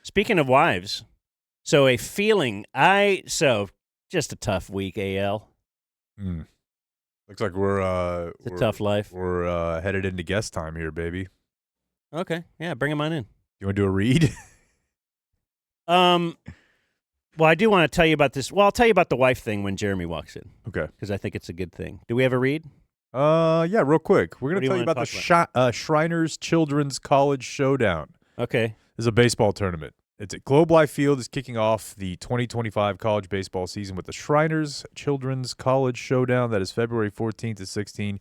Speaking of wives, so just a tough week, AL. Looks like we're It's a tough life. We're headed into guest time here, baby. Okay, yeah, bring him on in. You want to do a read? Well, I do want to tell you about this. Well, I'll tell you about the wife thing when Jeremy walks in. Okay. Because I think it's a good thing. Do we have a read? Yeah, real quick. We're going to tell you about the Shriners Children's College Showdown. Okay. This is a baseball tournament. It's at Globe Life Field. Is kicking off the 2025 college baseball season with the Shriners Children's College Showdown. That is February 14th to 16th.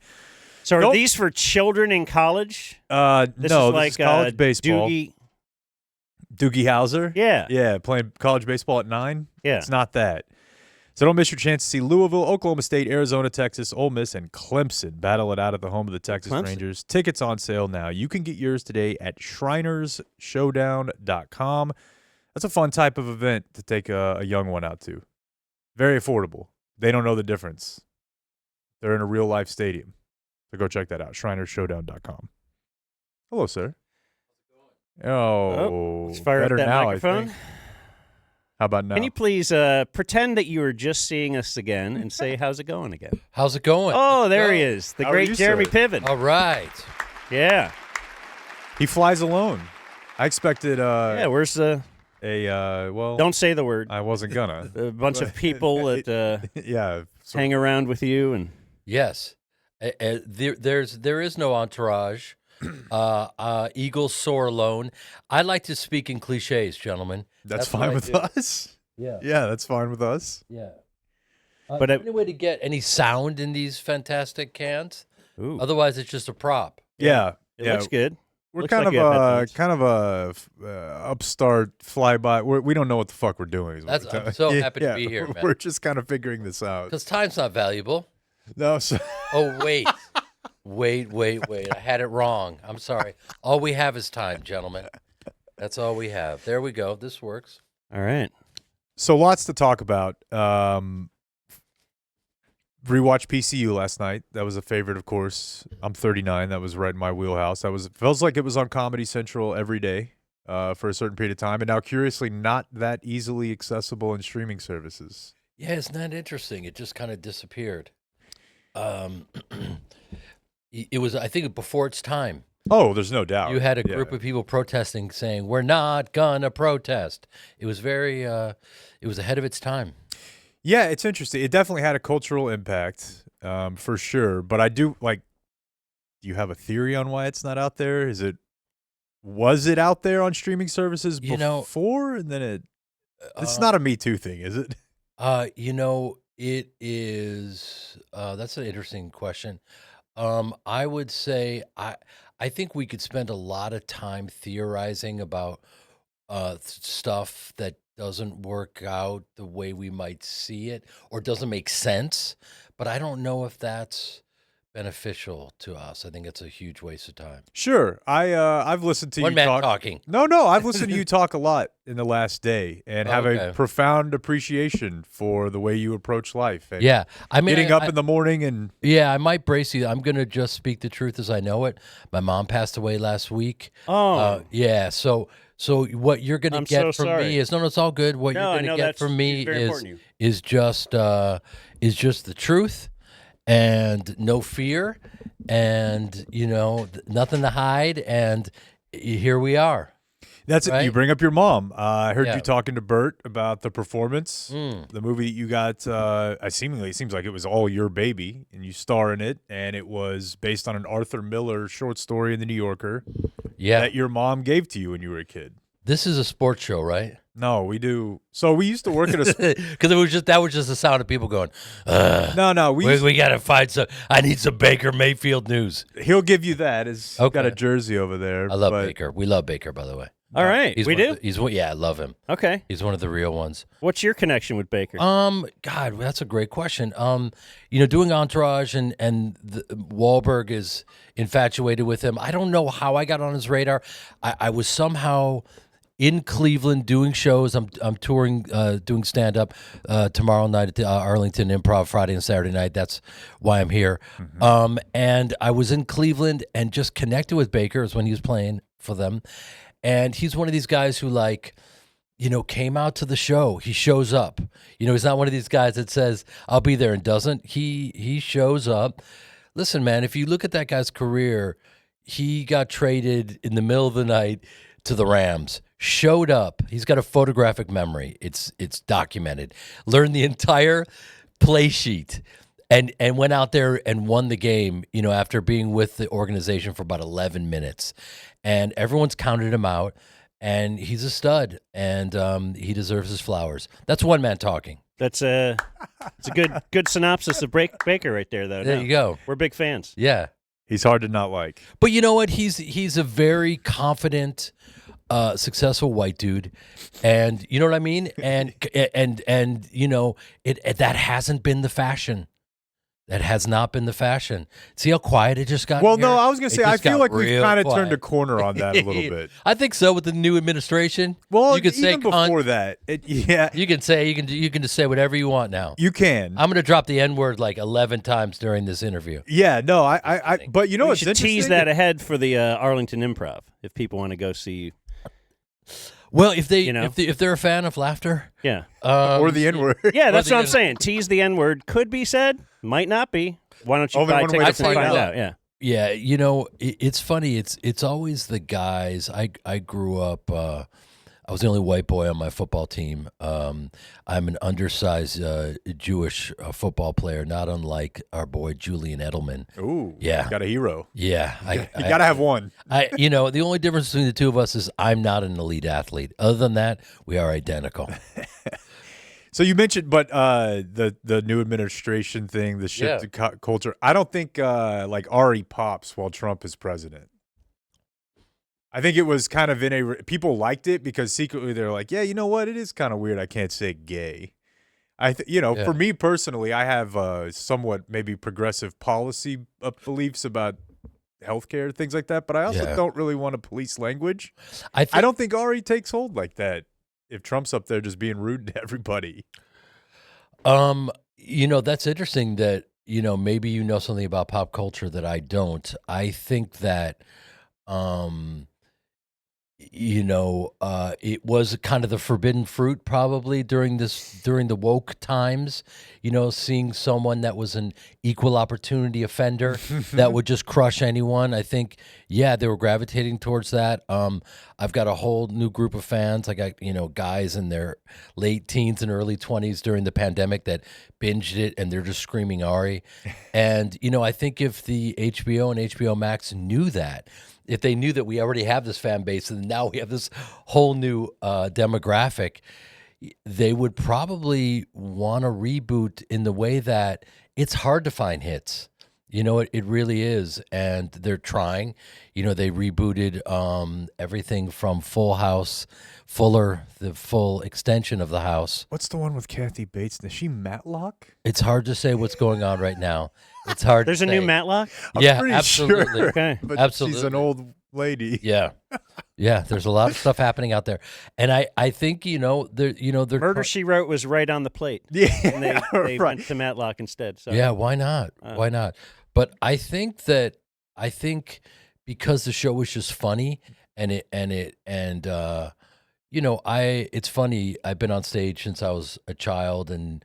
So are these for children in college? No, this is college baseball. Doogie Howser? Yeah. Yeah, playing college baseball at 9? Yeah. It's not that. So don't miss your chance to see Louisville, Oklahoma State, Arizona, Texas, Ole Miss, and Clemson battle it out at the home of the Texas Rangers. Tickets on sale now. You can get yours today at shrinersshowdown.com. That's a fun type of event to take a young one out to. Very affordable. They don't know the difference. They're in a real-life stadium. So go check that out, shrinersshowdown.com. Hello, sir. Let's fire up that microphone. How about now? Can you please pretend that you were just seeing us again and say, how's it going again? How's it going? Oh, there he is. The great Jeremy Piven. All right. Yeah. He flies alone. I expected where's the... well... Don't say the word. I wasn't gonna. A bunch of people that hang around with you. And yes. There is no entourage. Eagles soar alone. I like to speak in cliches, gentlemen. That's fine with us. Yeah. Yeah, that's fine with us. Yeah. But any way to get any sound in these fantastic cans? Ooh. Otherwise, it's just a prop. Yeah. It looks good. We're Looks kind like of a upstart flyby. We don't know what the fuck we're doing. I'm so happy to be here, man. We're just kind of figuring this out. Because time's not valuable. No. So Oh, wait. Wait. I had it wrong. I'm sorry. All we have is time, gentlemen. That's all we have. There we go. This works. All right. So lots to talk about. Rewatch PCU last night. That was a favorite, of course. I'm 39. That was right in my wheelhouse. Feels like it was on Comedy Central every day for a certain period of time. And now, curiously, not that easily accessible in streaming services. Yeah, isn't that interesting? It just kind of disappeared. It was, I think, before its time. Oh, there's no doubt. You had a group of people protesting, saying, "We're not gonna protest." It was very, it was ahead of its time. Yeah, it's interesting. It definitely had a cultural impact, for sure. But I do do you have a theory on why it's not out there? Was it out there on streaming services before, and then it's not a Me Too thing, is it? It is. That's an interesting question. I would say I think we could spend a lot of time theorizing about stuff that doesn't work out the way we might see it or doesn't make sense, but I don't know if that's beneficial to us. I think it's a huge waste of time. Sure. I've listened to One you man talk. talking. No, I've listened to you talk a lot in the last day and have a profound appreciation for the way you approach life. And Yeah. I mean, getting up in the morning and yeah, I might brace you. I'm going to just speak the truth as I know it. My mom passed away last week. Oh. Yeah. So what you're going to get from me is no, it's all good. What you're going to get from me is just the truth and no fear and nothing to hide, and here we are. That's right? it. You bring up your mom. I heard you talking to Bert about the performance, the movie that you got. It seems like it was all your baby, and you star in it, and it was based on an Arthur Miller short story in the New Yorker. Yeah, that your mom gave to you when you were a kid. This is a sports show, right? No, we do. So we used to work at a because that was just the sound of people going. No, we got to find some. I need some Baker Mayfield news. He'll give you that. He's got a jersey over there. I love Baker. We love Baker, by the way. All right, we do. I love him. Okay, he's one of the real ones. What's your connection with Baker? God, that's a great question. Doing Entourage and Wahlberg is infatuated with him. I don't know how I got on his radar. I was somehow in Cleveland doing shows. I'm touring, doing stand up tomorrow night at the Arlington Improv, Friday and Saturday night. That's why I'm here. Mm-hmm. And I was in Cleveland and just connected with Baker. It was when he was playing for them. And he's one of these guys who like, came out to the show. He shows up. He's not one of these guys that says, I'll be there and doesn't. He shows up. Listen, man, if you look at that guy's career, he got traded in the middle of the night to the Rams, showed up. He's got a photographic memory. It's documented. Learned the entire play sheet and went out there and won the game, after being with the organization for about 11 minutes. And everyone's counted him out. And he's a stud, and he deserves his flowers. That's one man talking. It's a good synopsis of Baker right there, though. There you go. We're big fans. Yeah. He's hard to not like. But you know what? He's a very confident, successful white dude, and you know what I mean. And that hasn't been the fashion. That has not been the fashion. See how quiet it just got? Well, here? no, I was going to say, I feel like we've kind of quiet. turned a corner on that a little bit. I think so with the new administration. Well, you could say even before that, yeah. You can just say whatever you want now. You can. I'm going to drop the N-word like 11 times during this interview. Yeah, no, I but you know we what's should interesting? tease that ahead for the Arlington Improv if people want to go see. Well, if they're a fan of laughter, Yeah. Or the N-word. Yeah, that's what I'm saying. Tease the N-word could be said, might not be. Why don't you Only buy one way tickets to and find find out. out? Yeah. Yeah, it's funny. It's always the guys. I grew up. I was the only white boy on my football team. I'm an undersized Jewish football player, not unlike our boy Julian Edelman. Ooh, Yeah. got a hero. Yeah, You got to have one. The only difference between the two of us is I'm not an elite athlete. Other than that, we are identical. So you mentioned, but the new administration thing, the shift to culture. I don't think like Ari pops while Trump is president. I think it was kind of people liked it because secretly they're like, yeah, you know what? It is kind of weird. I can't say gay. For me personally, I have somewhat maybe progressive policy beliefs about healthcare, things like that. But I also don't really want to police language. I don't think Ari takes hold like that. If Trump's up there just being rude to everybody. That's interesting that, maybe you know something about pop culture that I don't. I think that, it was kind of the forbidden fruit probably during the woke times, seeing someone that was an equal opportunity offender that would just crush anyone. I think, they were gravitating towards that. I've got a whole new group of fans. I got, guys in their late teens and early 20s during the pandemic that binged it and they're just screaming Ari. And, I think if the HBO and HBO Max knew that, if they knew that we already have this fan base and now we have this whole new demographic, they would probably want to reboot in the way that it's hard to find hits. It really is. And they're trying. They rebooted everything from Full House, Fuller, the full extension of the house. What's the one with Kathy Bates? Is she Matlock? It's hard to say what's going on right now. It's hard There's to a say. new Matlock? Yeah, pretty absolutely. sure. Okay. But Absolutely. she's an old lady. Yeah. Yeah, there's a lot of stuff happening out there. And I think, they're Murder, She Wrote was right on the plate. Yeah, And they right. went to Matlock instead. So. Yeah, why not? Why not? But I think because the show was just funny it's funny. I've been on stage since I was a child and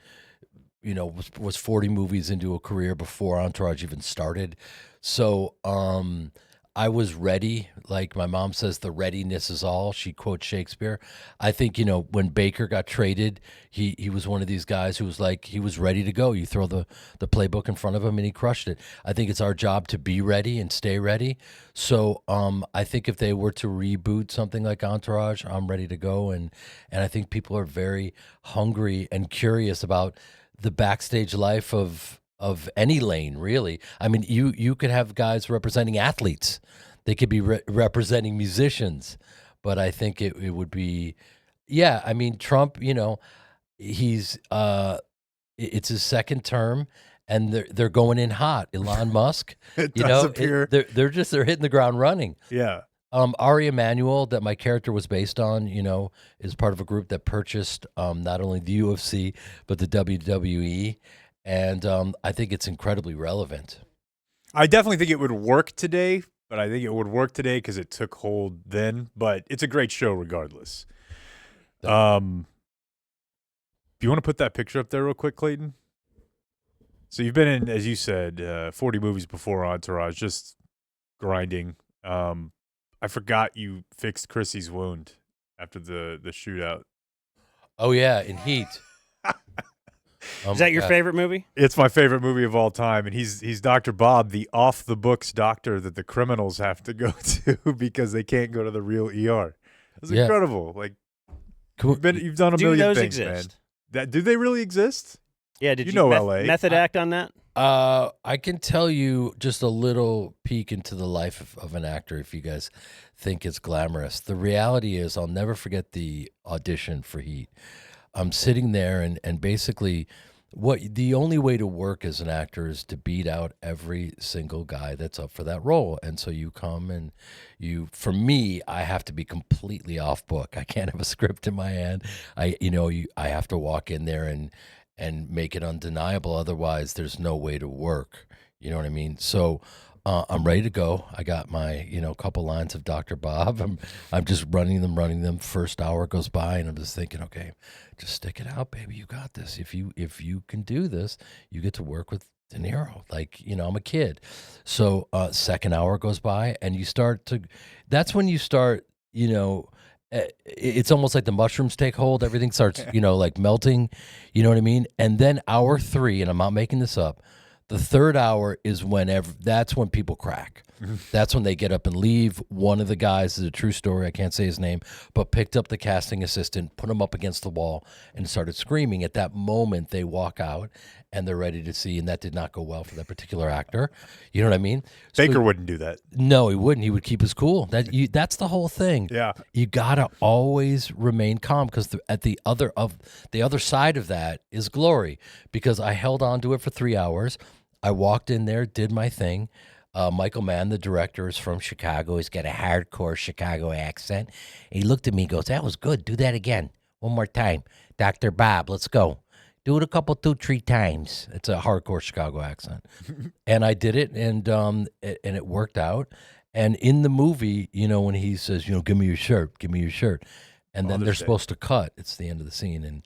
was 40 movies into a career before Entourage even started. So I was ready. Like my mom says, the readiness is all. She quotes Shakespeare. I think, when Baker got traded, he was one of these guys who was like, he was ready to go. You throw the playbook in front of him and he crushed it. I think it's our job to be ready and stay ready. So I think if they were to reboot something like Entourage, I'm ready to go. And I think people are very hungry and curious about the backstage life of any lane, really. I mean, you could have guys representing athletes. They could be representing musicians. But I think it would be, I mean, Trump, he's, it's his second term, and they're going in hot. Elon Musk, It does appear. they're hitting the ground running. Yeah. Ari Emanuel, that my character was based on, is part of a group that purchased not only the UFC, but the WWE. And I think it's incredibly relevant. I definitely think it would work today but I think it would work today because it took hold then. But it's a great show regardless. Do you want to put that picture up there real quick, Clayton? So you've been in, as you said, 40 movies before Entourage, just grinding. I forgot you fixed Chrissy's wound after the shootout. Oh yeah, in Heat. Is that your favorite movie? It's my favorite movie of all time, and he's Dr. Bob, the off-the-books doctor that the criminals have to go to because they can't go to the real ER. It's incredible. Like, you've done a million things, exist? man. Do they really exist? Yeah, did you know LA. method act on that? I can tell you just a little peek into the life of an actor if you guys think it's glamorous. The reality is I'll never forget the audition for Heat. I'm sitting there and basically the only way to work as an actor is to beat out every single guy that's up for that role. And so you come and for me, I have to be completely off book. I can't have a script in my hand. I have to walk in there and make it undeniable. Otherwise, there's no way to work. You know what I mean? So I'm ready to go. I got my, couple lines of Dr. Bob. I'm just running them. First hour goes by, and I'm just thinking, okay, just stick it out, baby. You got this. If you can do this, you get to work with DeNiro. Like, I'm a kid. So second hour goes by, and that's when you start, it's almost like the mushrooms take hold. Everything starts, like melting. You know what I mean? And then hour 3, and I'm not making this up, the third hour is that's when people crack. That's when they get up and leave. One of the guys, is a true story, I can't say his name, but picked up the casting assistant, put him up against the wall, and started screaming. At that moment, they walk out, and they're ready to see, and that did not go well for that particular actor. You know what I mean? Baker wouldn't do that. No, he wouldn't. He would keep his cool. That's the whole thing. Yeah. You got to always remain calm because the other side of that is glory, because I held on to it for 3 hours. I walked in there, did my thing. Michael Mann, the director, is from Chicago. He's got a hardcore Chicago accent. He looked at me and goes, "That was good. Do that again. One more time. Dr. Bob, let's go. Do it a couple, 2-3 times." It's a hardcore Chicago accent. And I did it, and it worked out. And in the movie, when he says, "Give me your shirt, and then they're supposed to cut. It's the end of the scene. And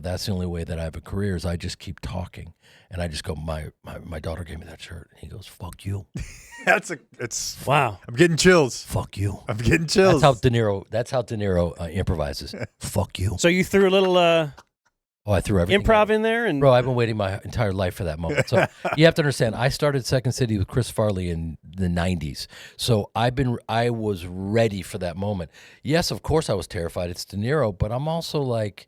that's the only way that I have a career is I just keep talking. And I just go, my daughter gave me that shirt. And he goes, "Fuck you." It's wow. I'm getting chills. Fuck you. I'm getting chills. That's how De Niro improvises. Fuck you. So you threw a little I threw everything improv in there, and bro, I've been waiting my entire life for that moment. So you have to understand, I started Second City with Chris Farley in the 90s. So I was ready for that moment. Yes, of course I was terrified. It's De Niro, but I'm also like,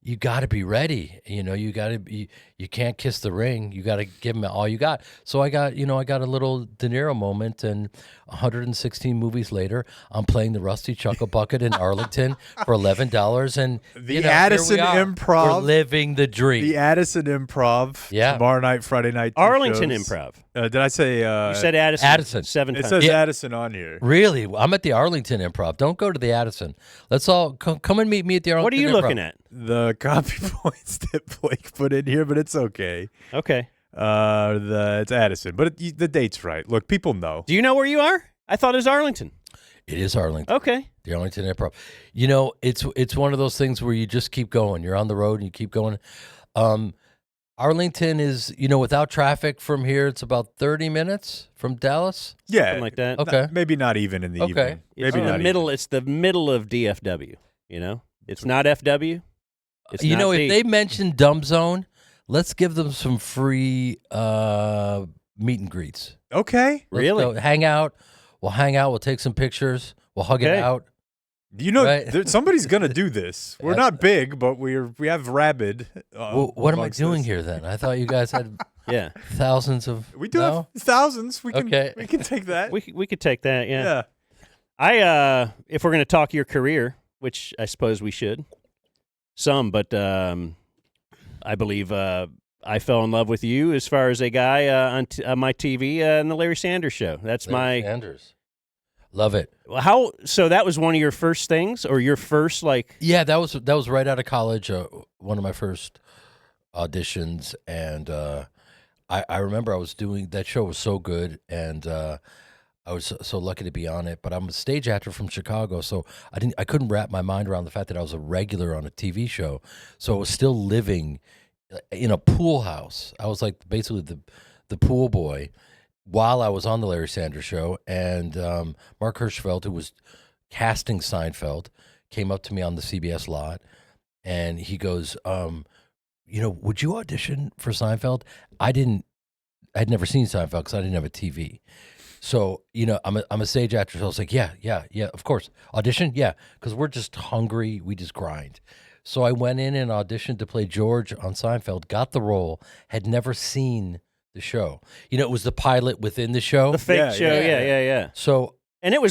you got to be ready. You got to be. You can't kiss the ring. You got to give him all you got. So I got a little De Niro moment, and 116 movies later, I'm playing the Rusty Chuckle Bucket in Arlington for $11, and the Addison Improv. We're living the dream. The Addison Improv. Yeah. Tomorrow night, Friday night. Arlington shows. Improv. Did I say? You said Addison. Addison. 7 It times. says Addison on here. Really? I'm at the Arlington Improv. Don't go to the Addison. Let's all come and meet me at the Arlington. What are you Improv. looking at? The copy points that Blake put in here, but it's okay. Okay. It's Addison, but the date's right. Look, people know. Do you know where you are? I thought it was Arlington. It is Arlington. Okay. The Arlington Improv. It's one of those things where you just keep going. You're on the road and you keep going. Arlington is, without traffic from here, it's about 30 minutes from Dallas. Yeah, Something like that. Okay. Maybe not even in the evening. It's Maybe in not the middle. even. It's the middle of DFW. It's not FW. It's not if D. they mention Dumb Zone, let's give them some free meet and greets. Okay. Let's Really? go hang out. We'll hang out. We'll take some pictures. We'll hug it Okay. out. Right. Somebody's gonna do this. We're not big, but we have rabid. What am I doing here then? I thought you guys had Yeah. thousands of. We do No? have thousands. We can Okay. we can take that. We could take that. Yeah. Yeah. If we're going to talk your career, which I suppose we should, but I believe I fell in love with you as far as a guy on my TV in the Larry Sanders Show. That's Larry Sanders. Love it. So that was one of your first things, or your first Yeah, that was right out of college. One of my first auditions, and I remember I was doing that show was so good, and I was so lucky to be on it, but I'm a stage actor from Chicago, so I couldn't wrap my mind around the fact that I was a regular on a TV show. So I was still living in a pool house. I was like basically the pool boy while I was on the Larry Sanders Show, and Mark Hirschfeld, who was casting Seinfeld, came up to me on the CBS lot, and he goes, would you audition for Seinfeld? I'd never seen Seinfeld because I didn't have a TV. So, I'm a stage actor. So I was like, yeah, of course. Audition? Yeah, because we're just hungry. We just grind. So I went in and auditioned to play George on Seinfeld, got the role, had never seen the show. It was the pilot within the show. The fake show, yeah. So... And that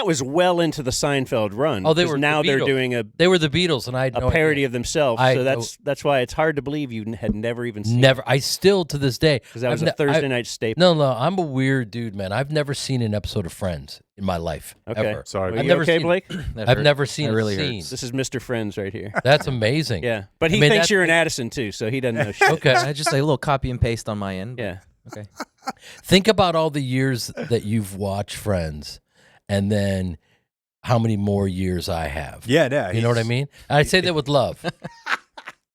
was well into the Seinfeld run. Oh, they were now the they're Beatles. doing They were the Beatles, and I had no parody idea. of themselves. So that's why it's hard to believe you had never even seen Never. I still, to this day. Because that was a Thursday night staple. No, I'm a weird dude, man. I've never seen an episode of Friends in my life, Okay. ever. Sorry. Are I've you never okay, seen- Blake? I've never seen That really a scene. hurts. This is Mr. Friends right here. That's amazing. Yeah. But he I mean, thinks you're an that- Addison, too, so he doesn't know shit. Okay. I just a little copy and paste on my end. Yeah. Okay. Think about all the years that you've watched Friends, and then how many more years I have. Yeah. You know what I mean? And I say that with love.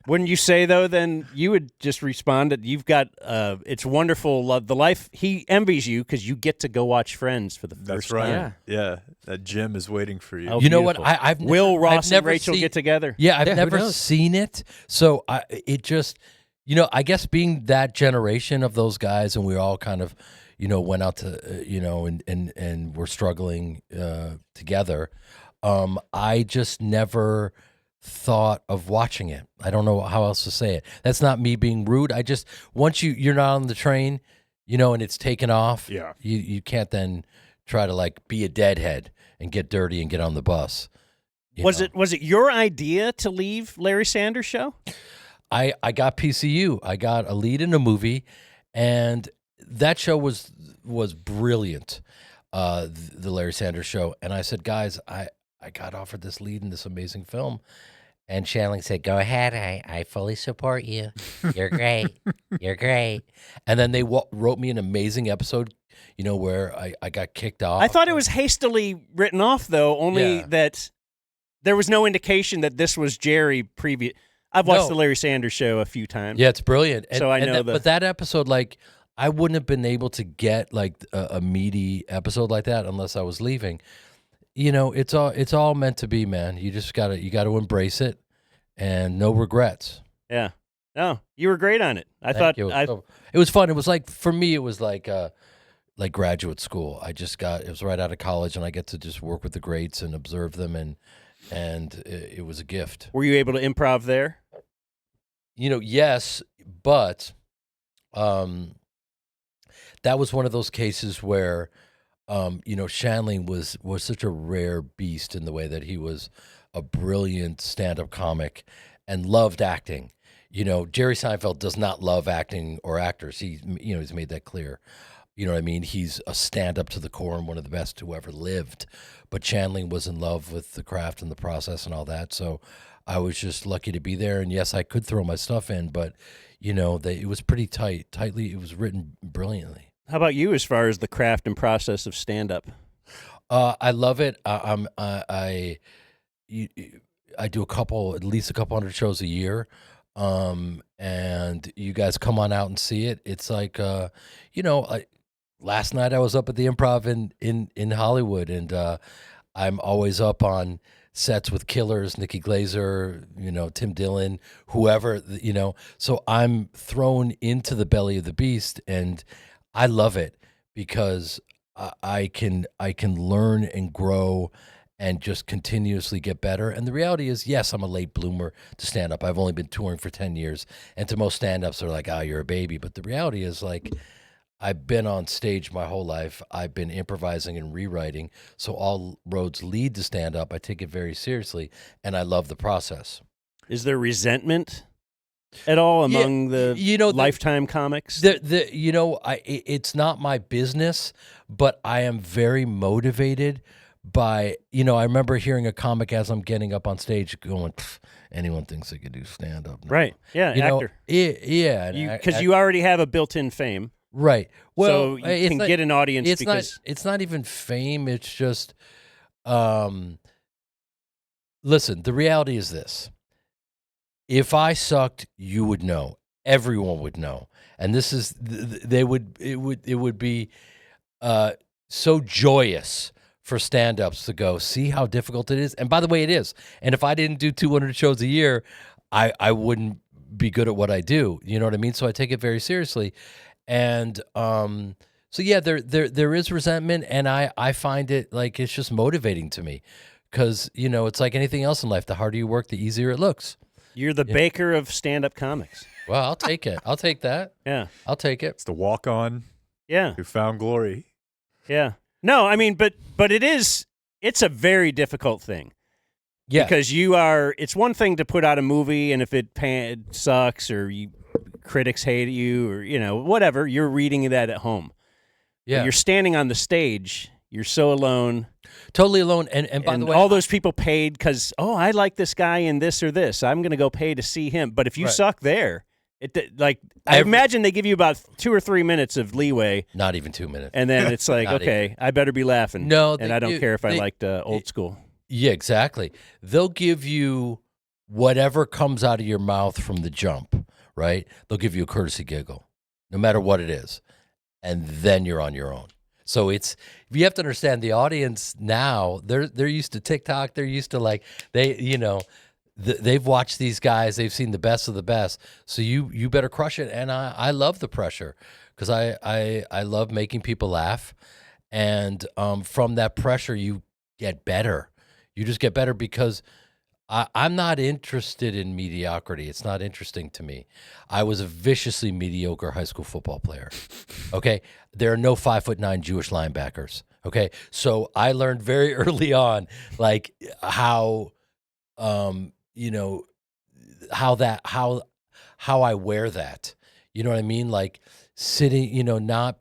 Wouldn't you say, though, then you would just respond that you've got, it's wonderful, love the life. He envies you because you get to go watch Friends for the first That's right. time. Yeah. That gym is waiting for you. Oh, You know what? beautiful. I've Will I've Ross and never Rachel seen- get together? Yeah, I've Yeah, who never knows? seen it. So it just, I guess being that generation of those guys, and we all kind of, went out to, and we're struggling together. I just never thought of watching it. I don't know how else to say it. That's not me being rude. I just, once you're not on the train, and it's taken off, Yeah. you can't then try to like be a deadhead and get dirty and get on the bus. Was it your idea to leave Larry Sanders Show? I got PCU. I got a lead in a movie, and that show was brilliant, the Larry Sanders Show. And I said, guys, I got offered this lead in this amazing film. And Shandling said, go ahead. I fully support you. You're great. You're great. And then they wrote me an amazing episode, where I got kicked off. I thought it was hastily written off, though, only Yeah. that there was no indication that this was Jerry previous. I've watched No. the Larry Sanders Show a few times. Yeah, it's brilliant. So I know but that episode, like, I wouldn't have been able to get like a meaty episode like that unless I was leaving. It's all meant to be, man. You just gotta embrace it, and no regrets. Yeah. No, you were great on it. I Thank thought you. It was fun. It was like, for me, it was like graduate school. It was right out of college, and I get to just work with the greats and observe them, and it was a gift. Were you able to improv there? Yes, but that was one of those cases where, Shandling was such a rare beast in the way that he was a brilliant stand-up comic and loved acting. Jerry Seinfeld does not love acting or actors. He's made that clear. You know what I mean? He's a stand-up to the core and one of the best who ever lived. But Shandling was in love with the craft and the process and all that. So I was just lucky to be there. And yes, I could throw my stuff in, but it was pretty tightly. It was written brilliantly. How about you as far as the craft and process of stand-up? I love it. I do at least a couple hundred shows a year. And you guys come on out and see it. It's like, last night I was up at the Improv in Hollywood, and I'm always up on sets with killers, Nikki Glazer, Tim Dillon, whoever, So I'm thrown into the belly of the beast, and I love it because I can learn and grow and just continuously get better. And the reality is, yes, I'm a late bloomer to stand up. I've only been touring for 10 years. And to most stand-ups, they're like, oh, you're a baby. But the reality is, like, I've been on stage my whole life. I've been improvising and rewriting. So all roads lead to stand-up. I take it very seriously, and I love the process. Is there resentment at all among the lifetime comics? It's not my business, but I am very motivated by, I remember hearing a comic as I'm getting up on stage going, anyone thinks they could do stand-up. Right. Yeah, actor. Yeah. Because you already have a built-in fame. Right. Well, so you it's can not, get an audience it's because not. It's not even fame. It's just. Listen, the reality is this: if I sucked, you would know. Everyone would know, and this is they would. It would be so joyous for stand-ups to go see how difficult it is. And by the way, it is. And if I didn't do 200 shows a year, I wouldn't be good at what I do. You know what I mean? So I take it very seriously. And so yeah, there is resentment, and I find it like it's just motivating to me, because it's like anything else in life. The harder you work, the easier it looks. you're the Baker of stand-up comics. Well, I'll take it. I'll take that. Yeah, I'll take it. It's the walk-on yeah, who found glory. yeah. No, I mean, but it's a very difficult thing. Yeah. Because it's one thing to put out a movie, and if it sucks or critics hate you or, whatever, you're reading that at home. Yeah. But you're standing on the stage. You're so alone. Totally alone. And by the way, all those people paid because, I like this guy in this or this. I'm going to go pay to see him. But if you Right. suck there, I imagine they give you about 2 or 3 minutes of leeway. not even 2 minutes. And then it's like, Not okay, I better be laughing. No, and they I don't do- care if I they- liked old school. Yeah, exactly. They'll give you whatever comes out of your mouth from the jump, right? They'll give you a courtesy giggle, no matter what it is. And then you're on your own. So you have to understand the audience now, they're used to TikTok. They're used to they've watched these guys. They've seen the best of the best. So you better crush it. And I love the pressure, because I love making people laugh. And from that pressure, you get better. You just get better, because I'm not interested in mediocrity. It's not interesting to me. I was a viciously mediocre high school football player. Okay. There are no 5'9" Jewish linebackers. Okay. So I learned very early on, like how I wear that. You know what I mean? Like sitting, not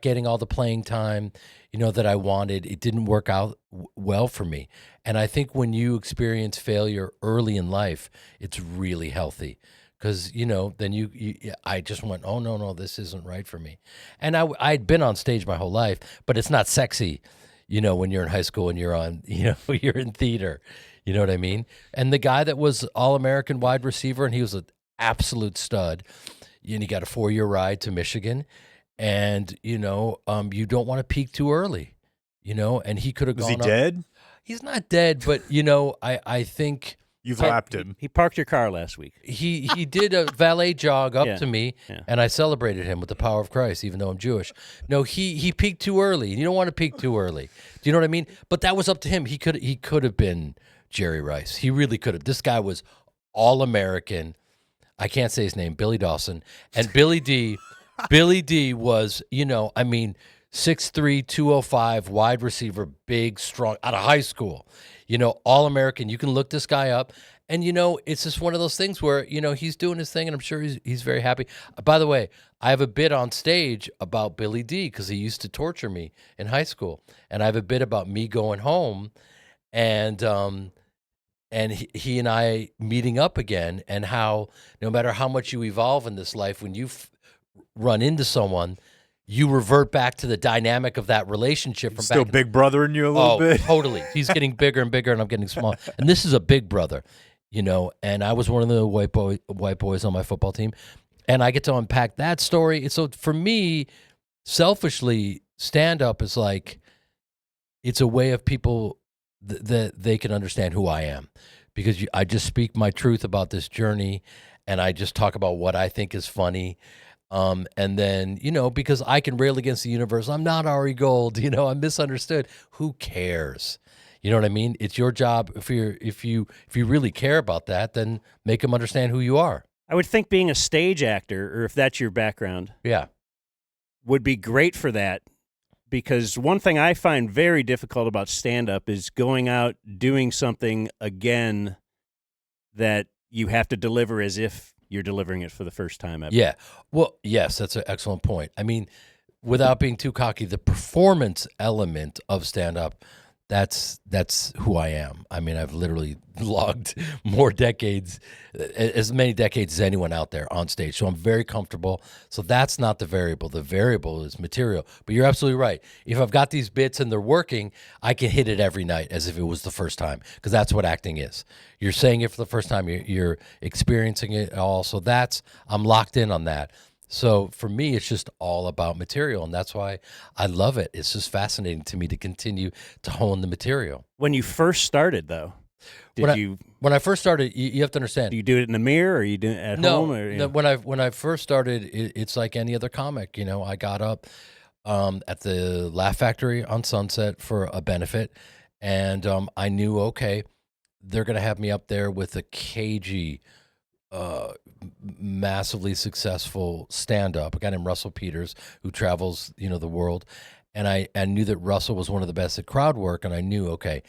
getting all the playing time, that I wanted. It didn't work out well for me. And I think when you experience failure early in life, it's really healthy, because, then I just went, oh, no, this isn't right for me. And I'd been on stage my whole life, but it's not sexy, when you're in high school and you're on, you're in theater. You know what I mean? And the guy that was All-American wide receiver, and he was an absolute stud, and he got a 4-year ride to Michigan. And, you don't want to peak too early, and he could have gone Was he dead? He's not dead, but, I think You've lapped him. He parked your car last week. he did a valet jog up to me, yeah. and I celebrated him with the power of Christ, even though I'm Jewish. No, he peaked too early. You don't want to peak too early. Do you know what I mean? But that was up to him. He could have been Jerry Rice. He really could have. This guy was All-American. I can't say his name, Billy Dawson. And Billy D was, 6'3", 205, wide receiver, big, strong, out of high school. All-American. You can look this guy up. And, it's just one of those things where, he's doing his thing, and I'm sure he's very happy. By the way, I have a bit on stage about Billy D, because he used to torture me in high school. And I have a bit about me going home and he and I meeting up again, and how no matter how much you evolve in this life, when you run into someone, you revert back to the dynamic of that relationship. From Still back big brothering you a little bit. Totally. He's getting bigger and bigger, and I'm getting small. And this is a big brother, and I was one of the white boys on my football team, and I get to unpack that story. And so for me, selfishly, stand-up is like, it's a way of people that they can understand who I am, because I just speak my truth about this journey, and I just talk about what I think is funny. And then, because I can rail against the universe, I'm not Ari Gold, I'm misunderstood. Who cares? You know what I mean? It's your job. If you really care about that, then make them understand who you are. I would think being a stage actor, or if that's your background, Yeah. would be great for that. Because one thing I find very difficult about stand-up is going out, doing something again that you have to deliver as if you're delivering it for the first time ever. Yeah. Well, yes, that's an excellent point. I mean, without being too cocky, the performance element of stand-up, that's who I am. I mean, I've literally logged more decades, as many decades as anyone out there on stage. So I'm very comfortable. So that's not the variable. The variable is material. But you're absolutely right. If I've got these bits and they're working, I can hit it every night as if it was the first time, because that's what acting is. You're saying it for the first time. You're experiencing it all. So I'm locked in on that. So for me, it's just all about material, and that's why I love it. It's just fascinating to me to continue to hone the material. When you first started, though, when I first started, you have to understand. Do you do it in the mirror, or you do it at home? Or, No. When I first started, it's like any other comic. I got up at the Laugh Factory on Sunset for a benefit, and I knew, okay, they're going to have me up there with a cagey, massively successful stand-up, a guy named Russell Peters, who travels the world, and I knew that Russell was one of the best at crowd work, and I knew, okay,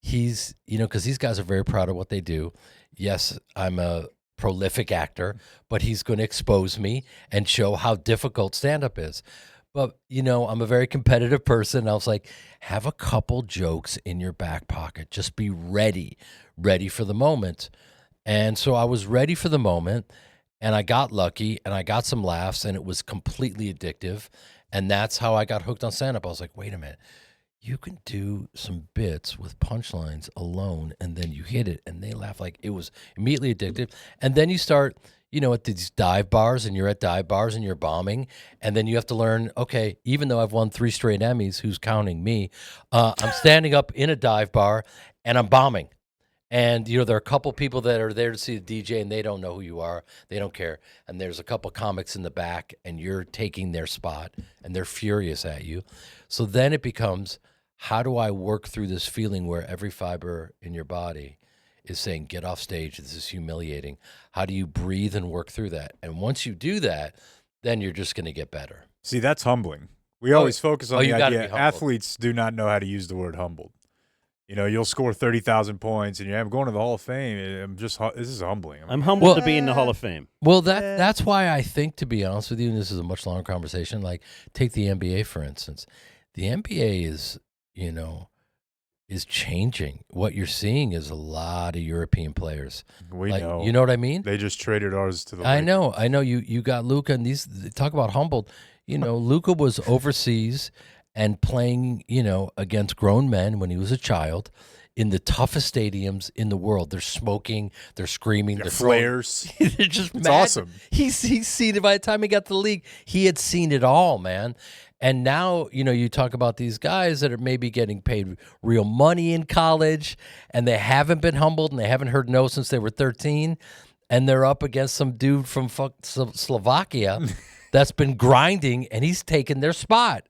he's because these guys are very proud of what they do. Yes, I'm a prolific actor, but he's going to expose me and show how difficult stand-up is. But I'm a very competitive person. I was like, have a couple jokes in your back pocket, just be ready for the moment. And so I was ready for the moment, and I got lucky, and I got some laughs, and it was completely addictive. And that's how I got hooked on stand-up. I was like, wait a minute, you can do some bits with punchlines alone, and then you hit it, and they laugh. Like, it was immediately addictive. And then you start, at these dive bars, and you're at dive bars, and you're bombing, and then you have to learn, okay, even though I've won 3 straight Emmys, who's counting me, I'm standing up in a dive bar, and I'm bombing. And, there are a couple people that are there to see the DJ, and they don't know who you are. They don't care. And there's a couple comics in the back, and you're taking their spot, and they're furious at you. So then it becomes, how do I work through this feeling where every fiber in your body is saying, get off stage, this is humiliating. How do you breathe and work through that? And once you do that, then you're just going to get better. See, that's humbling. We always focus on the idea athletes do not know how to use the word humbled. You'll score 30,000 points, and I'm going to the Hall of Fame. This is humbling. I'm humbled to be in the Hall of Fame. Well, that's why I think, to be honest with you, and this is a much longer conversation, like take the NBA, for instance. The NBA is changing. What you're seeing is a lot of European players. We know. You know what I mean? They just traded ours to the I know. You got Luka, and these talk about humbled. Luka was overseas and playing, against grown men when he was a child in the toughest stadiums in the world. They're smoking, they're screaming, they're flares. They're just it's mad. Awesome. He's seen it. By the time he got to the league, he had seen it all, man. And now, you talk about these guys that are maybe getting paid real money in college, and they haven't been humbled, and they haven't heard no since they were 13, and they're up against some dude from Slovakia that's been grinding, and he's taken their spot.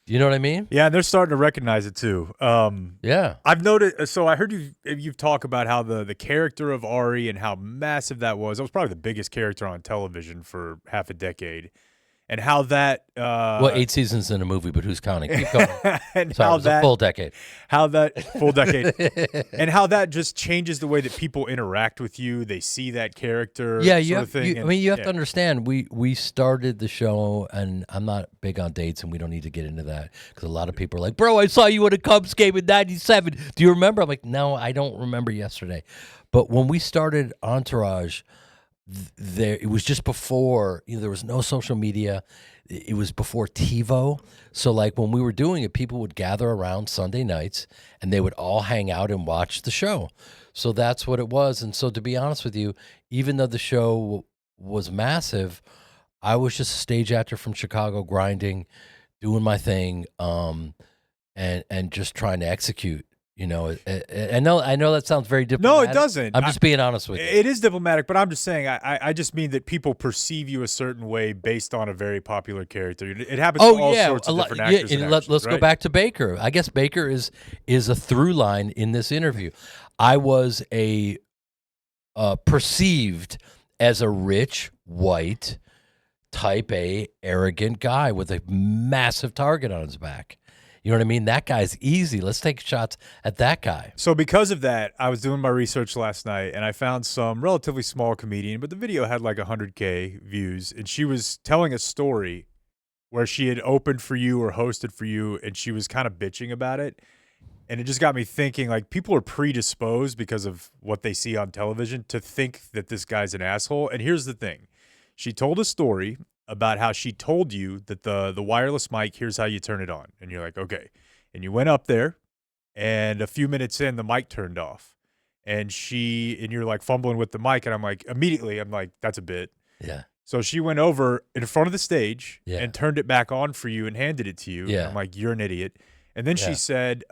You know what I mean? Yeah, and they're starting to recognize it too. Yeah, I've noticed. So I heard you've talked about how the character of Ari and how massive that was. That was probably the biggest character on television for half a decade, and how that. 8 seasons in a movie, but who's counting? Keep going. And Sorry, how it was that a full decade. How that full decade, and how that just changes the way that people interact with you. They see that character. Yeah, you have to understand. We started the show, and I'm not big on dates, and we don't need to get into that because a lot of people are like, "Bro, I saw you at a Cubs game in '97. Do you remember?" I'm like, "No, I don't remember yesterday." But when we started Entourage, it was just before there was no social media. It was before TiVo. So like when we were doing it, people would gather around Sunday nights and they would all hang out and watch the show. So that's what it was. And so to be honest with you, even though the show was massive, I was just a stage actor from Chicago grinding, doing my thing, and just trying to execute. I know that sounds very diplomatic. No, it doesn't. I'm just being honest with you. It is diplomatic, but I'm just saying I just mean that people perceive you a certain way based on a very popular character. It happens to all sorts of different actors. And let's go back to Baker. I guess Baker is a through line in this interview. I was perceived as a rich, white, type A, arrogant guy with a massive target on his back. You know what I mean? That guy's easy. Let's take shots at that guy. So because of that, I was doing my research last night, and I found some relatively small comedian, but the video had like 100K views, and she was telling a story where she had opened for you or hosted for you, and she was kind of bitching about it. And it just got me thinking, like, people are predisposed because of what they see on television to think that this guy's an asshole. And here's the thing. She told a story about how she told you that the wireless mic, here's how you turn it on. And you're like, okay. And you went up there, and a few minutes in, the mic turned off. And you're like fumbling with the mic. And I'm like, immediately, I'm like, that's a bit. Yeah. So she went over in front of the stage Yeah. and turned it back on for you and handed it to you. Yeah. And I'm like, you're an idiot. And then she Yeah. said,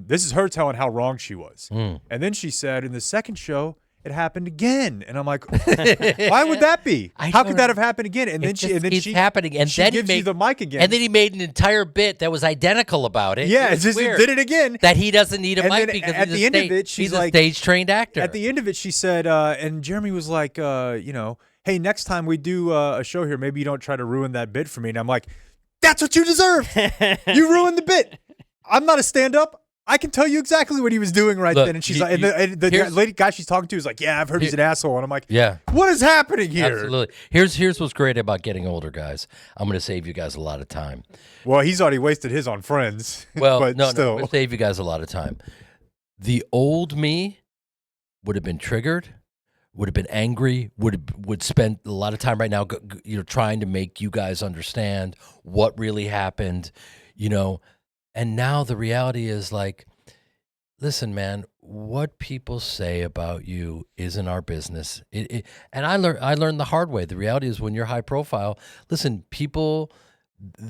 this is her telling how wrong she was. Mm. And then she said, in the second show, it happened again. And I'm like, why would that be? How could that have happened again? And then It's happening, and she then gives you the mic again. and then he made an entire bit that was identical about it. yeah, It was it weird did it again. that he doesn't need a And mic then because at he's the a end of stage- it, she's he's like- a stage-trained actor. At the end of it, she said, and Jeremy was like, hey, next time we do a show here, maybe you don't try to ruin that bit for me. And I'm like, that's what you deserve. You ruined the bit. I'm not a stand-up. I can tell you exactly what he was doing right Look, then. And she's you- like, and the here's- lady guy she's talking to is like, yeah, I've heard he's an asshole. And I'm like, Yeah. what is happening here? Absolutely. Here's what's great about getting older, guys. I'm going to save you guys a lot of time. Well, he's already wasted his on Friends. Well, but no, still. I'm going to save you guys a lot of time. The old me would have been triggered, would have been angry, would spend a lot of time right now, trying to make you guys understand what really happened, And now the reality is like, listen, man, what people say about you isn't our business. And I learned the hard way. The reality is when you're high profile, listen, people,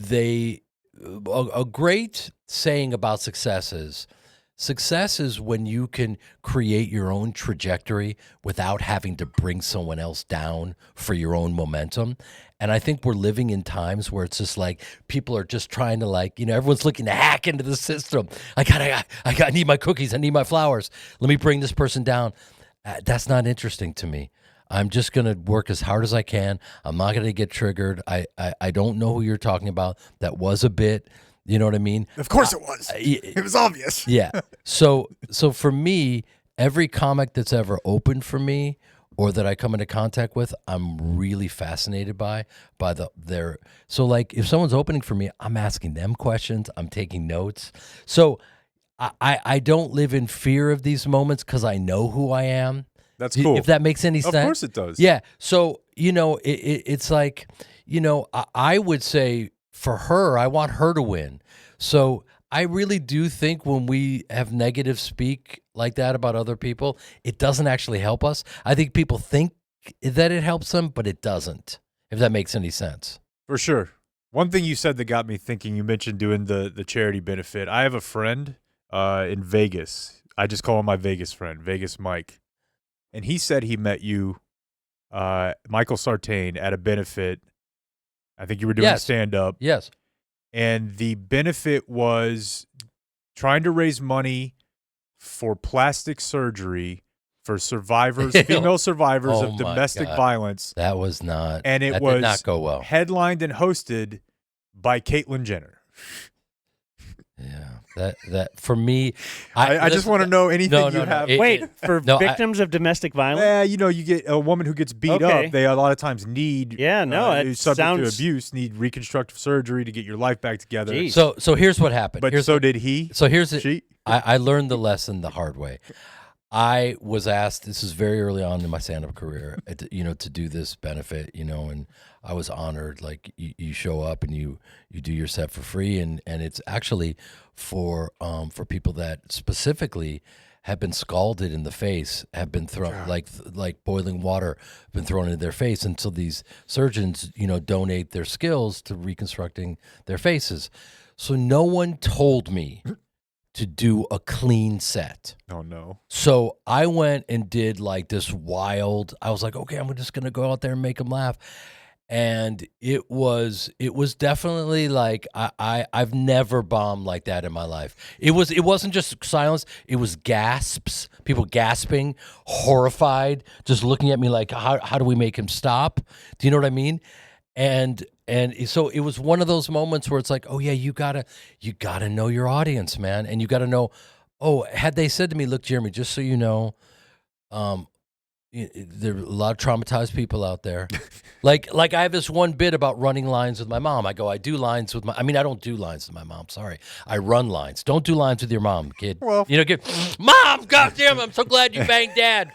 a great saying about success is when you can create your own trajectory without having to bring someone else down for your own momentum. And I think we're living in times where it's just like people are just trying to everyone's looking to hack into the system. I need my cookies. I need my flowers. Let me bring this person down. That's not interesting to me. I'm just going to work as hard as I can. I'm not going to get triggered. I don't know who you're talking about. That was a bit. You know what I mean? Of course it was. It was obvious. Yeah. So for me, every comic that's ever opened for me or that I come into contact with, I'm really fascinated by their. So like if someone's opening for me, I'm asking them questions. I'm taking notes. So I don't live in fear of these moments because I know who I am. That's cool. If that makes any sense. Of course it does. Yeah. So, it's like, I would say for her, I want her to win. So I really do think when we have negative speak like that about other people, it doesn't actually help us. I think people think that it helps them, but it doesn't, if that makes any sense. For sure. One thing you said that got me thinking, you mentioned doing the charity benefit. I have a friend in Vegas. I just call him my Vegas friend, Vegas Mike. And he said he met you, Michael Sartain, at a benefit. I think you were doing Yes. stand-up. Yes. And the benefit was trying to raise money for plastic surgery for survivors, female survivors Oh of my domestic God. violence. That was not, And it that was did not go well. headlined and hosted by Caitlyn Jenner. Yeah. That for me, I just want to know anything you have. Wait, for no, victims of domestic violence? Yeah, you get a woman who gets beat Okay. up. They a lot of times need it who's subject sounds- to abuse, need reconstructive surgery to get your life back together. Jeez. so here's what happened. But Here's so did he. So here's it. She. I learned the lesson the hard way. I was asked, this is very early on in my stand-up career, to do this benefit, and I was honored. Like you show up and you do your set for free, and it's actually for people that specifically have been scalded in the face, have been thrown like boiling water, been thrown into their face, and so these surgeons, donate their skills to reconstructing their faces. So no one told me to do a clean set. Oh no. So I went and did like this wild, I was like, okay, I'm just going to go out there and make them laugh. And it was definitely like, I've never bombed like that in my life. It wasn't just silence. It was gasps, people gasping, horrified, just looking at me like, how do we make him stop? Do you know what I mean? And so it was one of those moments where it's like, oh yeah, you gotta know your audience, man. And you gotta know, had they said to me, look, Jeremy, just so you know, there are a lot of traumatized people out there. like I have this one bit about running lines with my mom. I do lines with I don't do lines with my mom. Sorry. I run lines. Don't do lines with your mom, kid. Well, Mom, goddamn, I'm so glad you banged dad.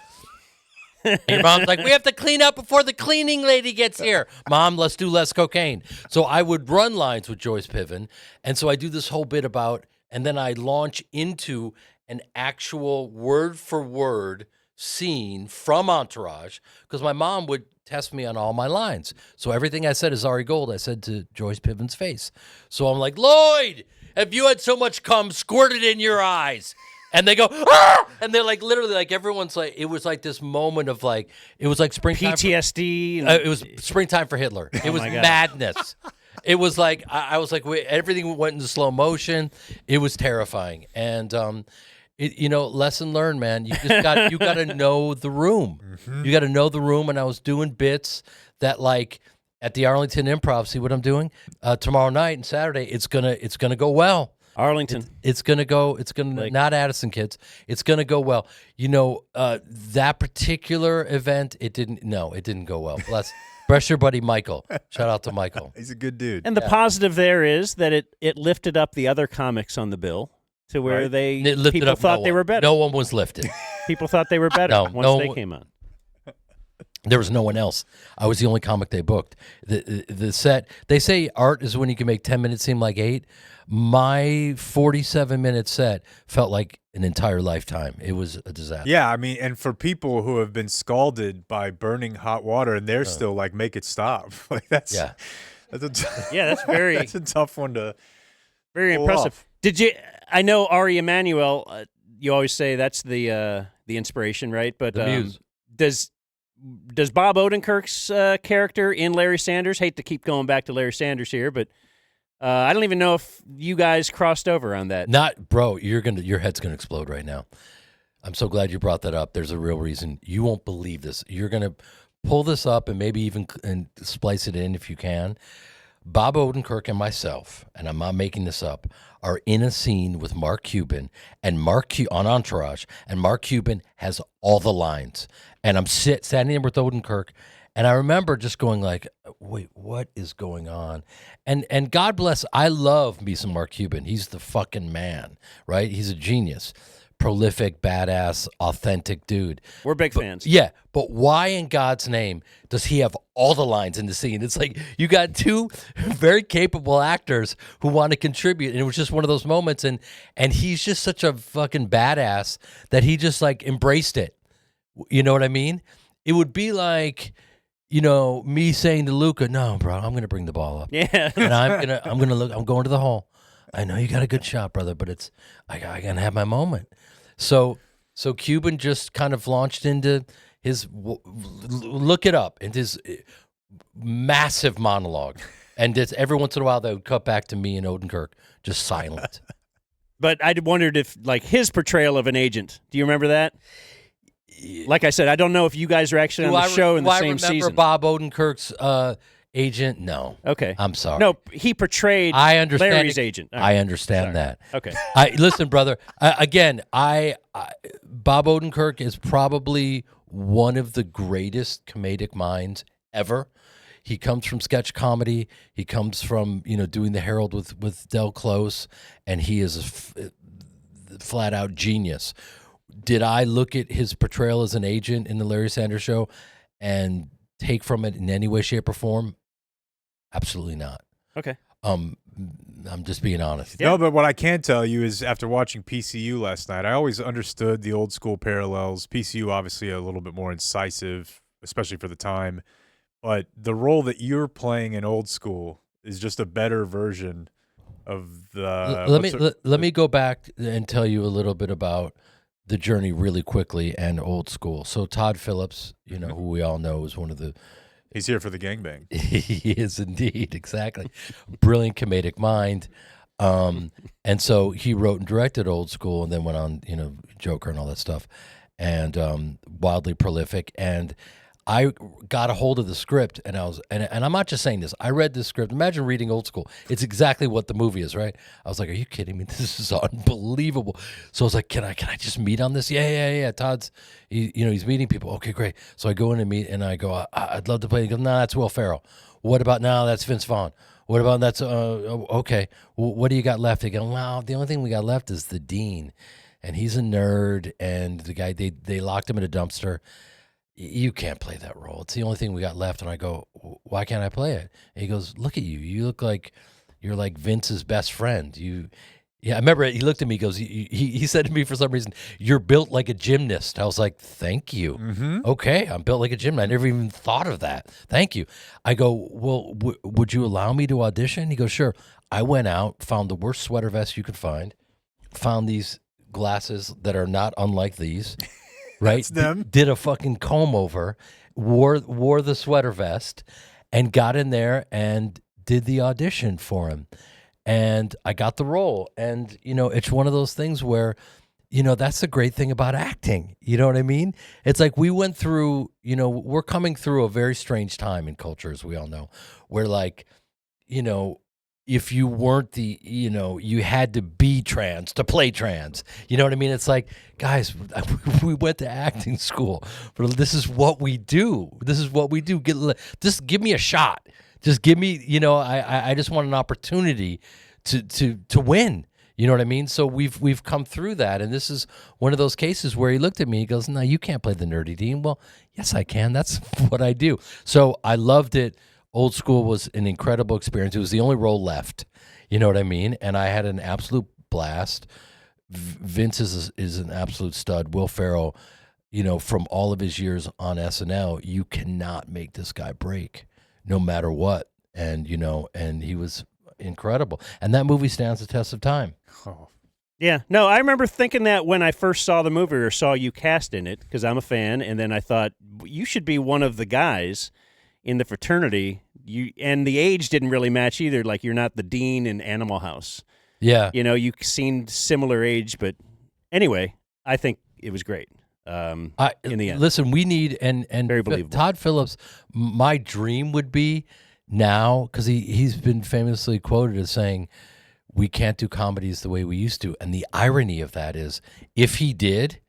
And your mom's like, we have to clean up before the cleaning lady gets here. Mom, let's do less cocaine. So I would run lines with Joyce Piven. And so I do this whole bit about, and then I launch into an actual word for word scene from Entourage, because my mom would test me on all my lines. So everything I said is Ari Gold, I said to Joyce Piven's face. So I'm like, Lloyd, have you had so much cum squirted in your eyes? And they go, ah! And they're like, literally, like, everyone's like, it was like this moment of like, it was like springtime. PTSD. It was springtime for Hitler. It was madness. It was like, I was like, everything went into slow motion. It was terrifying. And, lesson learned, man. You got to know the room. You got to know the room. And I was doing bits that, like, at the Arlington Improv, see what I'm doing? Tomorrow night and Saturday, it's gonna go well. Arlington. It's gonna not Addison, kids. It's gonna go well. That particular event, it didn't go well. Bless your buddy Michael. Shout out to Michael. He's a good dude. And the positive there is that it lifted up the other comics on the bill to where people thought they were better. No one was lifted. People thought they were better once they came on. There was no one else. I was the only comic they booked. The set, they say art is when you can make 10 minutes seem like 8. My 47-minute set felt like an entire lifetime. It was a disaster. Yeah, I mean, and for people who have been scalded by burning hot water and they're still like, make it stop. Like that's that's very that's a tough one to very pull impressive. off. Did you? I know Ari Emanuel. You always say that's the inspiration, right? But The muse. Does Bob Odenkirk's character in Larry Sanders? Hate to keep going back to Larry Sanders here, but I don't even know if you guys crossed over on that. Not, bro. Your head's gonna explode right now. I'm so glad you brought that up. There's a real reason. You won't believe this. You're gonna pull this up and maybe even and splice it in if you can. Bob Odenkirk and myself, and I'm not making this up, are in a scene with Mark Cuban and on Entourage, and Mark Cuban has all the lines. And I'm standing there with Odenkirk, and I remember just going like, wait, what is going on? And God bless, I love me some Mark Cuban. He's the fucking man, right? He's a genius. Prolific, badass, authentic dude. We're big fans. Yeah, but why in God's name does he have all the lines in the scene? It's like you got two very capable actors who want to contribute, and it was just one of those moments, and he's just such a fucking badass that he just like embraced it. You know what I mean? It would be like, me saying to Luca, "No, bro, I'm gonna bring the ball up. Yeah, and I'm gonna look. I'm going to the hole. I know you got a good shot, brother, but I gotta have my moment." So Cuban just kind of launched into his look it up into his massive monologue, and every once in a while they would cut back to me and Odenkirk just silent. But I wondered if like his portrayal of an agent. Do you remember that? Like I said, I don't know if you guys are actually on the show in the same season. I remember Bob Odenkirk's agent? No. Okay. I'm sorry. No, he portrayed Larry's agent. Right. I understand that. Okay. Listen, brother. Bob Odenkirk is probably one of the greatest comedic minds ever. He comes from sketch comedy. He comes from doing the Herald with Del Close, and he is a flat out genius. Did I look at his portrayal as an agent in the Larry Sanders Show and take from it in any way, shape, or form? Absolutely not. Okay. I'm just being honest. No, but what I can tell you is after watching PCU last night, I always understood the old school parallels. PCU obviously a little bit more incisive, especially for the time. But the role that you're playing in old school is just a better version of the. Let me go back and tell you a little bit about the journey really quickly and old school. So Todd Phillips, who we all know is one of the. He's here for the gangbang. He is indeed, exactly. Brilliant comedic mind. And so he wrote and directed Old School and then went on, Joker and all that stuff. And wildly prolific. And I got a hold of the script, and I'm not just saying this. I read this script. Imagine reading Old School. It's exactly what the movie is, right? I was like, "Are you kidding me? This is unbelievable." So I was like, "Can I just meet on this?" Yeah. Todd's, he's meeting people. Okay, great. So I go in and meet, and I go, "I'd love to play." He goes, "No, that's Will Ferrell." What about now? That's Vince Vaughn. What about that's okay? What do you got left? They go, "Well, the only thing we got left is the dean, and he's a nerd, and the guy they locked him in a dumpster." You can't play that role. It's the only thing we got left. And I go, why can't I play it? And he goes, look at you. You look like you're like Vince's best friend. Yeah, I remember he looked at me, he goes, he said to me for some reason, you're built like a gymnast. I was like, thank you. Mm-hmm. Okay, I'm built like a gymnast. I never even thought of that. Thank you. I go, well, would you allow me to audition? He goes, sure. I went out, found the worst sweater vest you could find, found these glasses that are not unlike these. Right? That's them. Did a fucking comb over, wore the sweater vest, and got in there and did the audition for him. And I got the role. And, it's one of those things where, that's the great thing about acting. You know what I mean? It's like we went through, we're coming through a very strange time in culture, as we all know, where like, if you weren't you had to be trans to play trans. You know what I mean? It's like, guys, we went to acting school, but this is what we do. This is what we do. Just give me a shot. Just give me, I just want an opportunity to win. You know what I mean? So we've come through that, and this is one of those cases where he looked at me. He goes, "No, you can't play the nerdy dean." Well, yes, I can. That's what I do. So I loved it. Old School was an incredible experience. It was the only role left. You know what I mean? And I had an absolute blast. Vince is an absolute stud. Will Ferrell, from all of his years on SNL, you cannot make this guy break, no matter what. And, and he was incredible. And that movie stands the test of time. Oh. Yeah. No, I remember thinking that when I first saw the movie or saw you cast in it, because I'm a fan, and then I thought, you should be one of the guys in the fraternity. And the age didn't really match either. Like, you're not the dean in Animal House. Yeah. You seemed similar age, but anyway, I think it was great. In the end, Listen, we need and very believable. Todd Phillips. My dream would be now, because he's been famously quoted as saying, "We can't do comedies the way we used to," and the irony of that is, if he did,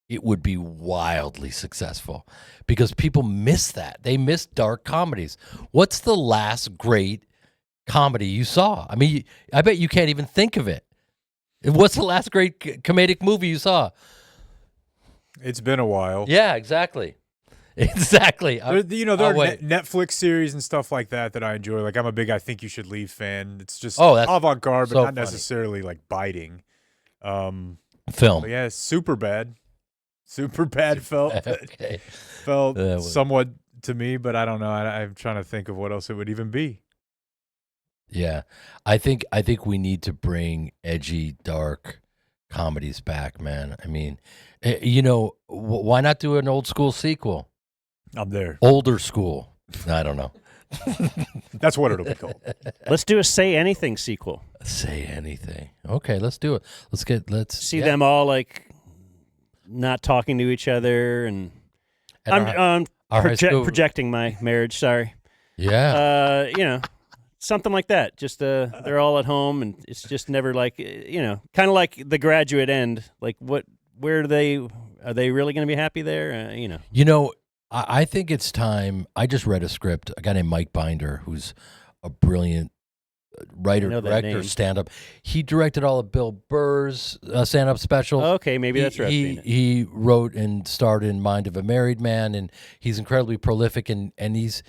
it would be wildly successful, because people miss that. They miss dark comedies. What's the last great comedy you saw? I mean, I bet you can't even think of it. What's the last great comedic movie you saw? It's been a while. Yeah, exactly. Exactly. There are Netflix series and stuff like that I enjoy. Like, I'm a big I Think You Should Leave fan. It's just that's avant-garde, but so not funny. necessarily like biting. Film. But yeah, Super Bad. Super Bad felt Okay. somewhat to me, but I don't know. I'm trying to think of what else it would even be. Yeah, I think we need to bring edgy, dark comedies back, man. I mean, why not do an Old School sequel? I'm there. Older School. I don't know. That's what it'll be called. let's do a Say Anything sequel. Say Anything. Okay, let's do it. Let's See them all like not talking to each other, and I'm our high school- projecting my marriage. Sorry. Yeah. Something like that. Just they're all at home, and it's just never like kind of like The Graduate end. Like, where are they really going to be happy there? I think it's time. I just read a script. A guy named Mike Binder, who's a brilliant writer, director, stand-up. He directed all of Bill Burr's stand-up specials. Okay, maybe that's right. He wrote and starred in Mind of a Married Man, and he's incredibly prolific. And he's,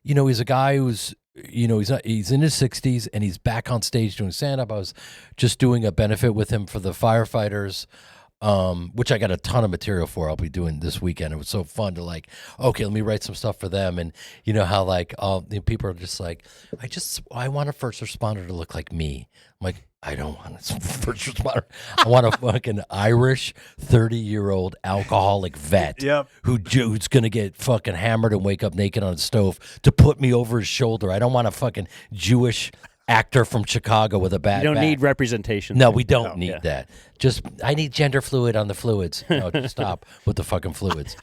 he's a guy who's, he's in his 60s, and he's back on stage doing stand-up. I was just doing a benefit with him for the firefighters, which I got a ton of material for. I'll be doing this weekend. It was so fun to okay, let me write some stuff for them. And you know how people are just like, I want a first responder to look like me. I'm like, I don't want a first responder. I want a fucking Irish 30-year-old alcoholic vet who's going to get fucking hammered and wake up naked on a stove to put me over his shoulder. I don't want a fucking Jewish actor from Chicago with a bad You don't back. need representation. No, we don't need yeah. that. Just I need gender fluid on the fluids. No, just stop with the fucking fluids.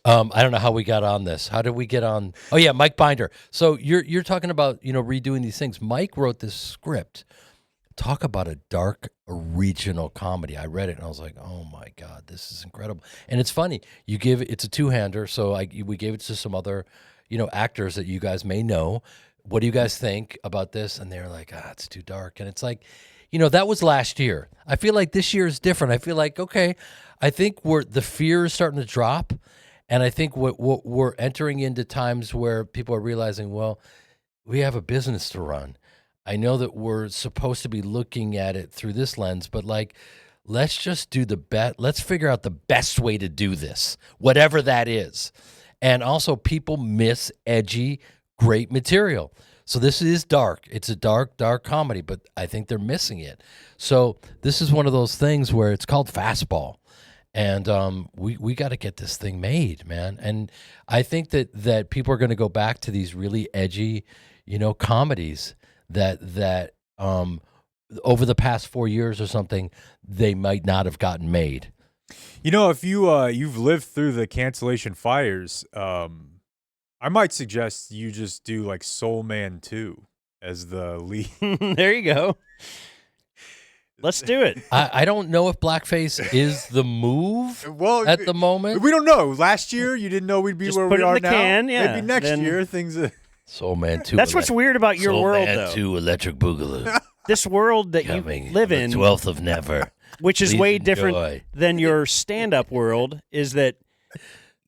I don't know how we got on this. How did we get on? Oh yeah, Mike Binder. So you're talking about redoing these things. Mike wrote this script. Talk about a dark regional comedy. I read it and I was like, oh my God, this is incredible. And it's funny. It's a two-hander. So we gave it to some other, actors that you guys may know. What do you guys think about this? And they're like, it's too dark. And it's like, that was last year. I feel like this year is different. I feel like, okay, I think the fear is starting to drop. And I think what we're entering into times where people are realizing, well, we have a business to run. I know that we're supposed to be looking at it through this lens, but let's just do let's figure out the best way to do this, whatever that is. And also people miss edgy, great material. So this is dark. It's a dark, dark comedy, but I think they're missing it. So this is one of those things where it's called fastball. And we got to get this thing made, man. And I think that people are going to go back to these really edgy, comedies that over the past 4 years or something, they might not have gotten made. If you've lived through the cancellation fires, I might suggest you just do like Soul Man 2 as the lead. There you go. Let's do it. I don't know if blackface is the move at the moment. We don't know. Last year, you didn't know we'd be Just where put we it in are the now. can, yeah. Maybe next year things. Soul Man 2. That's what's weird about your Soul world, Man though. 2 Electric Boogaloo. This world that you Coming live the in, 12th of never. which is Please way enjoy. different than your stand-up world, is that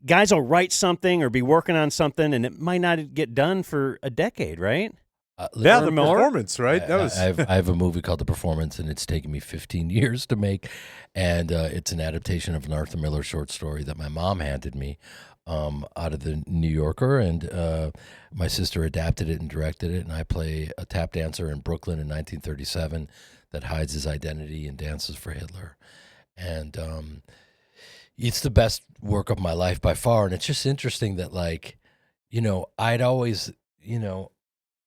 guys will write something or be working on something, and it might not get done for a decade, right? Yeah, the or more? performance, right? That was. I have a movie called The Performance, and it's taken me 15 years to make. And it's an adaptation of an Arthur Miller short story that my mom handed me out of the New Yorker. And my sister adapted it and directed it. And I play a tap dancer in Brooklyn in 1937 that hides his identity and dances for Hitler. And it's the best work of my life by far. And it's just interesting that, I'd always,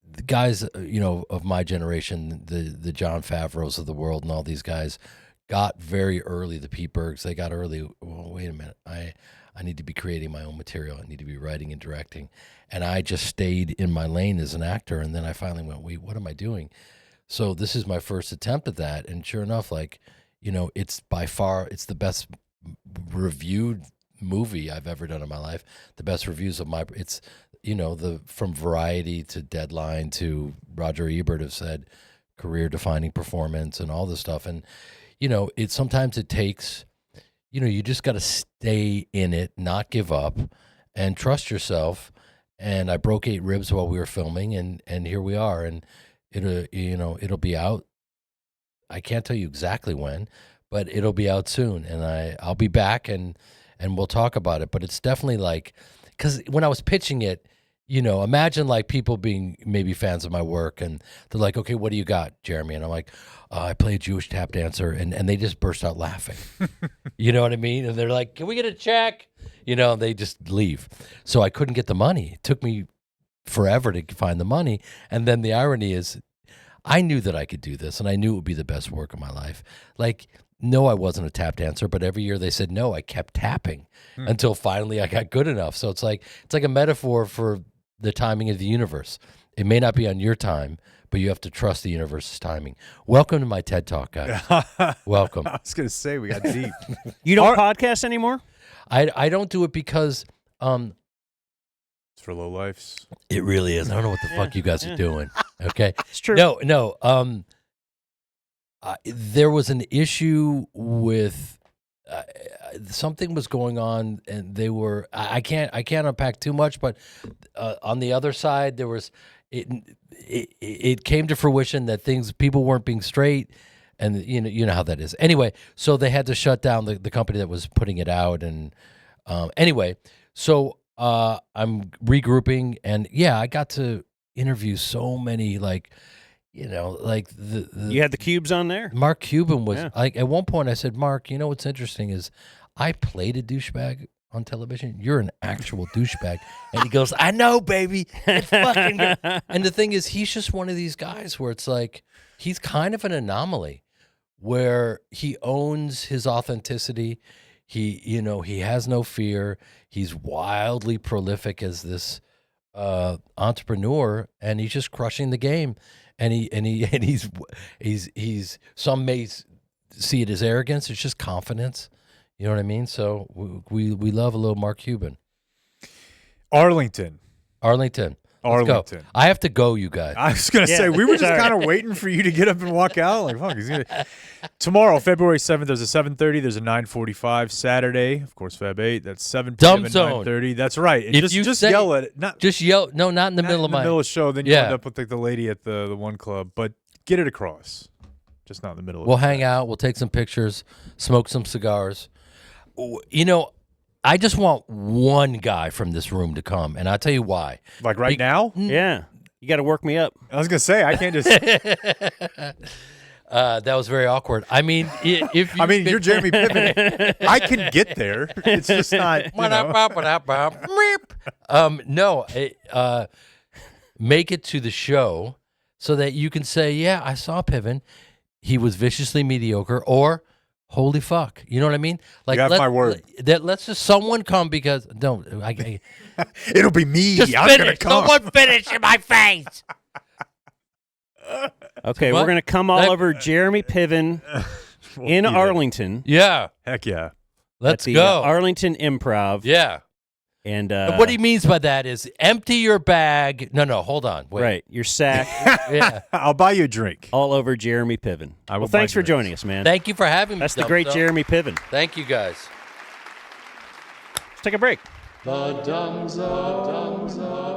the guys, of my generation, the John Favreaus of the world and all these guys got very early, the Pete Bergs, they got early, well, wait a minute, I need to be creating my own material. I need to be writing and directing. And I just stayed in my lane as an actor. And then I finally went, wait, what am I doing? So this is my first attempt at that. And sure enough, it's by far, it's the best reviewed movie I've ever done in my life. The best reviews of it's, from Variety to Deadline to Roger Ebert have said career-defining performance and all this stuff. And, sometimes it takes, you just got to stay in it, not give up, and trust yourself. And I broke 8 ribs while we were filming, and here we are. And it'll be out. I can't tell you exactly when, but it'll be out soon. And I'll be back and we'll talk about it. But it's definitely because when I was pitching it, imagine people being maybe fans of my work and they're like, okay, what do you got, Jeremy? And I'm like, I play a Jewish tap dancer. And they just burst out laughing. You know what I mean? And they're like, can we get a check? And they just leave. So I couldn't get the money. It took me forever to find the money. And then the irony is I knew that I could do this and I knew it would be the best work of my life. No, I wasn't a tap dancer, but every year they said no, I kept tapping until finally I got good enough. So it's like a metaphor for the timing of the universe. It may not be on your time, but you have to trust the universe's timing. Welcome to my TED Talk, guys. Welcome. I was going to say, we got deep. You don't podcast anymore? I don't do it because It's for low lifes. it really is. I don't know what the fuck you guys are doing. Okay. It's true. No. There was an issue with something was going on, and they were. I can't unpack too much, but on the other side, there was. It came to fruition that people weren't being straight, and you know how that is. Anyway, so they had to shut down the company that was putting it out, and anyway, so I'm regrouping, and yeah, I got to interview so many You had the cubes on there? Mark Cuban was at one point I said, Mark, what's interesting is I played a douchebag on television. You're an actual douchebag. And he goes, I know, baby. It's fucking good. And the thing is, he's just one of these guys where it's like, he's kind of an anomaly where he owns his authenticity. He, you know, he has no fear. He's wildly prolific as this entrepreneur, and he's just crushing the game. And he's some may see it as arrogance. It's just confidence. You know what I mean? So we love a little Mark Cuban. Arlington. Let's go. I have to go, you guys. I was going to say, we were just kind of waiting for you to get up and walk out. Like, fuck, he's gonna... Tomorrow, February 7th, there's a 7:30, there's a 9:45. Saturday, of course, Feb 8, that's 7 p.m. Dumb and Zone. 9:30. That's right. And If just say- yell at it. Not No, not in the middle of the my. middle of the show. Then you Yeah. end up with like the lady at the one club. But get it across. Just not in the middle of We'll it. hang out. We'll take some pictures, smoke some cigars. You know, I just want one guy from this room to come, and I'll tell you why. Like right now? Yeah. You got to work me up. I was going to say, I can't just... That was very awkward. I mean, if you you're Jeremy Piven. I can get there. It's just not, you know. Make it to the show so that you can say, yeah, I saw Piven. He was viciously mediocre, or holy fuck. You know what I mean? Like, You have my word. Let's just someone come because It'll be me. just I'm going to finish. come. Someone finish in my face. Okay, What? we're going to come all over Jeremy Piven We'll in be there. Arlington. Yeah, Heck yeah. let's at the go. Arlington Improv. Yeah. And What he means by that is empty your bag. No, hold on. Wait. right, your sack Yeah. I'll buy you a drink. all over Jeremy Piven. I will Well, thanks buy for drinks. joining us, man. Thank you for having me. That's the Dumb great Zone. Jeremy Piven. Thank you, guys. Let's take a break. The Dumb Zone.